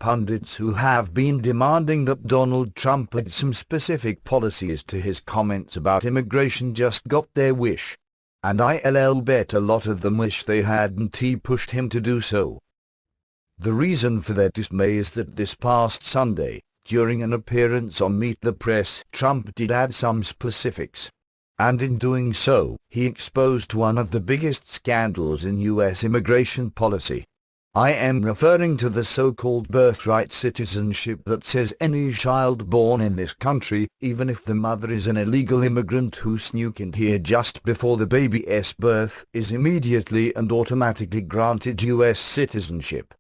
pundits who have been demanding that Donald Trump add some specific policies to his comments about immigration just got their wish. And I'll bet a lot of them wish they hadn't. He pushed him to do so. The reason for their dismay is that this past Sunday, during an appearance on Meet the Press, Trump did add some specifics. And in doing so, he exposed one of the biggest scandals in U.S. immigration policy. I am referring to the so-called birthright citizenship that says any child born in this country, even if the mother is an illegal immigrant who snuck in here just before the baby's birth, is immediately and automatically granted U.S. citizenship.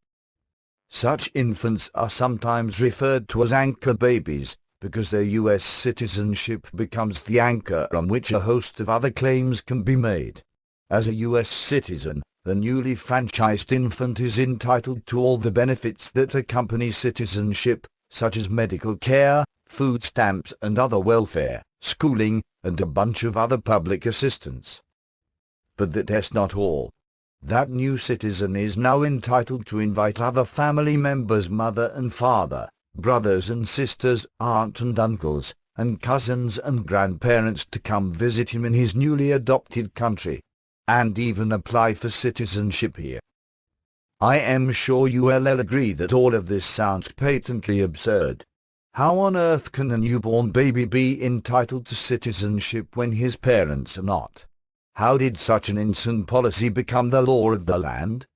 Such infants are sometimes referred to as anchor babies, because their U.S. citizenship becomes the anchor on which a host of other claims can be made. As a U.S. citizen, the newly franchised infant is entitled to all the benefits that accompany citizenship, such as medical care, food stamps and other welfare, schooling, and a bunch of other public assistance. But that's not all. That new citizen is now entitled to invite other family members, mother and father, brothers and sisters, aunt and uncles, and cousins and grandparents to come visit him in his newly adopted country, and even apply for citizenship here. I am sure you'll agree that all of this sounds patently absurd. How on earth can a newborn baby be entitled to citizenship when his parents are not? How did such an insane policy become the law of the land?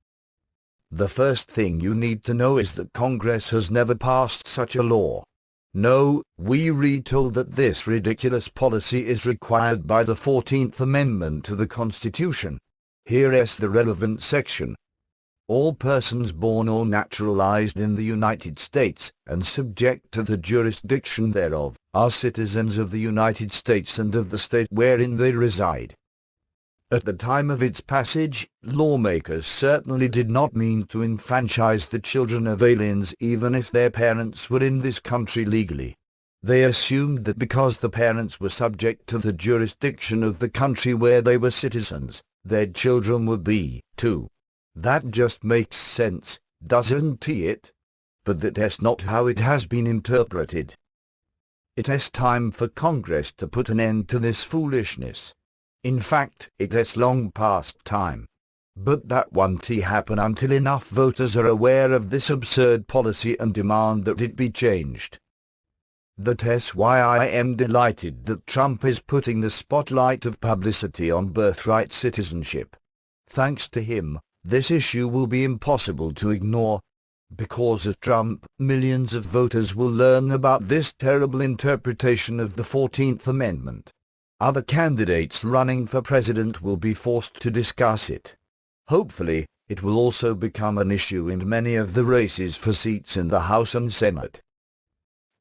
The first thing you need to know is that Congress has never passed such a law. No, we read told that this ridiculous policy is required by the 14th Amendment to the Constitution. Here is the relevant section. All persons born or naturalized in the United States, and subject to the jurisdiction thereof, are citizens of the United States and of the state wherein they reside. At the time of its passage, lawmakers certainly did not mean to enfranchise the children of aliens even if their parents were in this country legally. They assumed that because the parents were subject to the jurisdiction of the country where they were citizens, their children would be, too. That just makes sense, doesn't it? But that's not how it has been interpreted. It is time for Congress to put an end to this foolishness. In fact, it is long past time. But that won't happen until enough voters are aware of this absurd policy and demand that it be changed. That's why I am delighted that Trump is putting the spotlight of publicity on birthright citizenship. Thanks to him, this issue will be impossible to ignore. Because of Trump, millions of voters will learn about this terrible interpretation of the 14th Amendment. Other candidates running for president will be forced to discuss it. Hopefully, it will also become an issue in many of the races for seats in the House and Senate.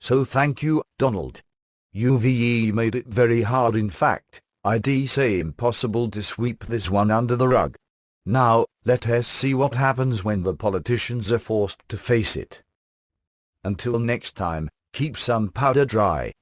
So thank you, Donald. You've made it very hard, in fact, I'd say impossible, to sweep this one under the rug. Now, let us see what happens when the politicians are forced to face it. Until next time, keep some powder dry.